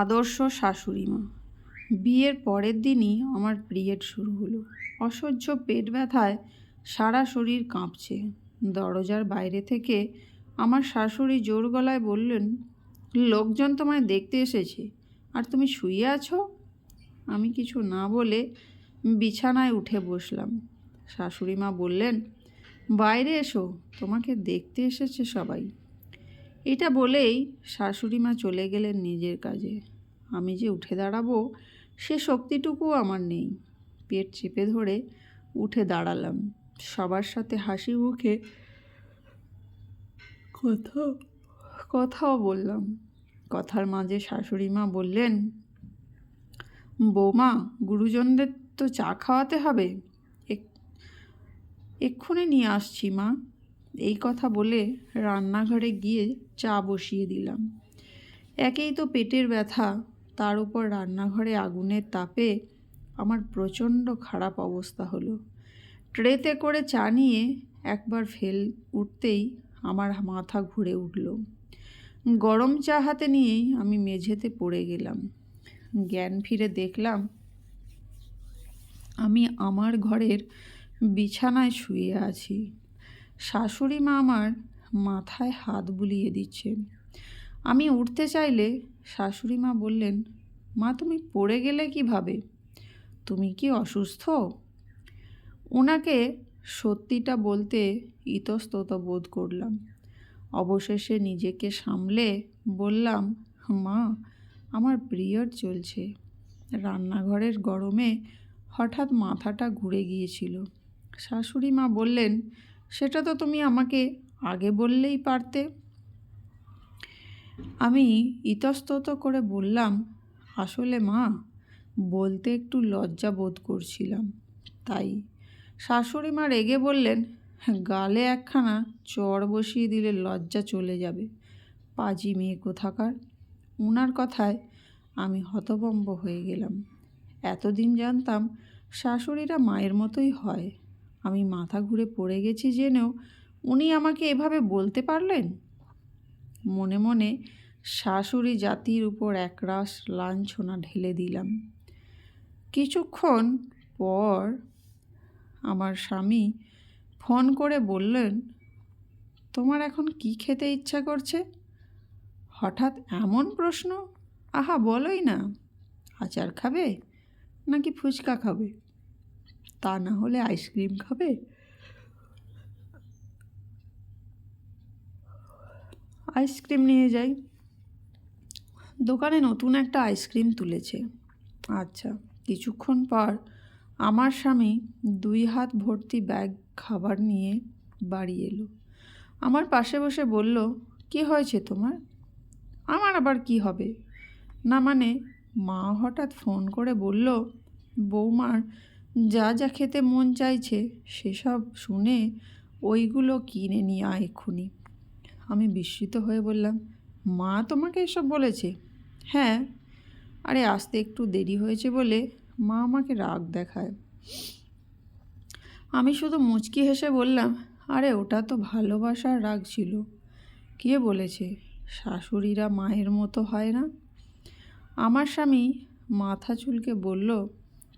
আদর্শ শাশুড়ি মা। বিয়ের পরের দিনই আমার পিরিয়ড শুরু হলো। অসহ্য পেট ব্যথায় সারা শরীর কাঁপছে। দরজার বাইরে থেকে আমার শাশুড়ি জোর গলায় বললেন, লোকজন তোমায় দেখতে এসেছে আর তুমি শুয়ে আছো। আমি কিছু না বলে বিছানায় উঠে বসলাম। শাশুড়ি মা বললেন, বাইরে এসো, তোমাকে দেখতে এসেছে সবাই। এটা বলেই শাশুড়ি মা চলে গেলেন নিজের কাজে। আমি যে উঠে দাঁড়াবো সে শক্তিটুকুও আমার নেই। পেট চেপে ধরে উঠে দাঁড়ালাম। সবার সাথে হাসি মুখে কথাও বললাম। কথার মাঝে শাশুড়ি মা বললেন, বৌমা, গুরুজনদের তো চা খাওয়াতে হবে, এক্ষুনি নিয়ে আসছি মা। এই কথা বলে রান্নাঘরে গিয়ে চা বসিয়ে দিলাম। একেই তো পেটের ব্যথা, তার উপর রান্নাঘরে আগুনের তাপে আমার প্রচণ্ড খারাপ অবস্থা হলো। ট্রেতে করে চা নিয়ে একবার উঠতেই আমার মাথা ঘুরে উঠল। গরম চা হাতে নিয়েই আমি মেঝেতে পড়ে গেলাম। জ্ঞান ফিরে দেখলাম আমি আমার ঘরের বিছানায় শুয়ে আছি। শাশুড়ি মা আমার মাথায় হাত বুলিয়ে দিচ্ছেন। আমি উঠতে চাইলে শাশুড়ি মা বললেন, মা তুমি পড়ে গেলে কিভাবে? তুমি কি অসুস্থ? ওনাকে সত্যিটা বলতে ইতস্তত বোধ করলাম। অবশেষে নিজেকে সামলে বললাম, মা, আমার পিরিয়ড চলছে। রান্নাঘরের গরমে হঠাৎ মাথাটা ঘুরে গিয়েছিল। শাশুড়ি মা বললেন, সেটা তো তুমি আমাকে আগে বললেই পারতে। আমি ইতস্তত করে বললাম, আসলে মা, বলতে একটু লজ্জা বোধ করছিলাম তাই। শাশুড়ি মা রেগে বললেন, গালে একখানা চড় বসিয়ে দিলে লজ্জা চলে যাবে, পাজি মেয়ে কোথাকার। ওনার কথায় আমি হতভম্ব হয়ে গেলাম। এতদিন জানতাম শাশুড়িরা মায়ের মতোই হয়। আমি মাথা ঘুরে পড়ে গেছি জেনেও উনি আমাকে এভাবে বলতে পারলেন। মনে মনে শাশুড়ি জাতির উপর একরাশ লাঞ্ছনা ঢেলে দিলাম। কিছুক্ষণ পর আমার স্বামী ফোন করে বললেন, তোমার এখন কি খেতে ইচ্ছা করছে? হঠাৎ এমন প্রশ্ন! আহা, বলোই না। আচার খাবে নাকি ফুচকা খাবে? তা না হলে আইসক্রিম খাবে? আইসক্রিম নিয়ে যাই। দোকানে নতুন একটা আইসক্রিম তুলেছে। আচ্ছা। কিছুক্ষণ পর আমার স্বামী 2 হাত ভর্তি ব্যাগ খাবার নিয়ে বাড়ি এলো। আমার পাশে বসে বলল, কি হয়েছে তোমার? আমার আবার কি হবে? না মানে, মা হঠাৎ ফোন করে বলল, বৌমার যা যা খেতে মন চাইছে সেসব শুনে ওইগুলো কিনে নিয়ে আয় এক্ষুনি। আমি বিস্মিত হয়ে বললাম, মা তোমাকে এসব বলেছে? হ্যাঁ, আরে আসতে একটু দেরি হয়েছে বলে মা আমাকে রাগ দেখায়। আমি শুধু মুচকি হেসে বললাম, আরে ওটা তো ভালোবাসার রাগ ছিল। কে বলেছে শাশুড়িরা মায়ের মতো হয় না? আমার স্বামী মাথা চুলকে বলল,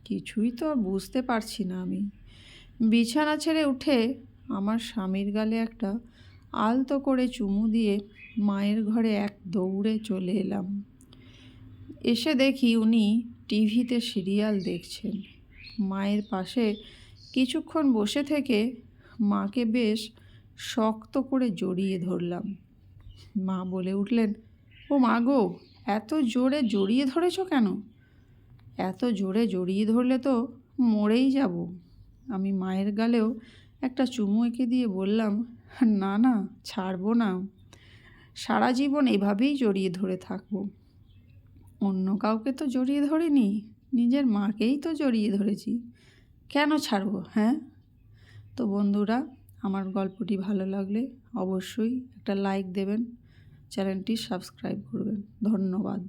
কিছুই তো আর বুঝতে পারছি না আমি। বিছানা ছেড়ে উঠে আমার স্বামীর গালে একটা আলতো করে চুমু দিয়ে মায়ের ঘরে এক দৌড়ে চলে এলাম। এসে দেখি উনি টিভিতে সিরিয়াল দেখছেন। মায়ের পাশে কিছুক্ষণ বসে থেকে মাকে বেশ শক্ত করে জড়িয়ে ধরলাম। মা বলে উঠলেন, ও মা গো, এত জোরে জড়িয়ে ধরেছ কেন? এত জোরে জড়িয়ে ধরলে তো মরেই যাব। আমি মায়ের গালেও একটা চুমু এঁকে দিয়ে বললাম, না না, ছাড়বো না। সারা জীবন এভাবেই জড়িয়ে ধরে থাকবো। অন্য কাউকে তো জড়িয়ে ধরিনি, নিজের মাকেই তো জড়িয়ে ধরেছি। কেন ছাড়বো? হ্যাঁ। তো বন্ধুরা, আমার গল্পটি ভালো লাগলে অবশ্যই একটা লাইক দেবেন, চ্যানেলটি সাবস্ক্রাইব করবেন। ধন্যবাদ।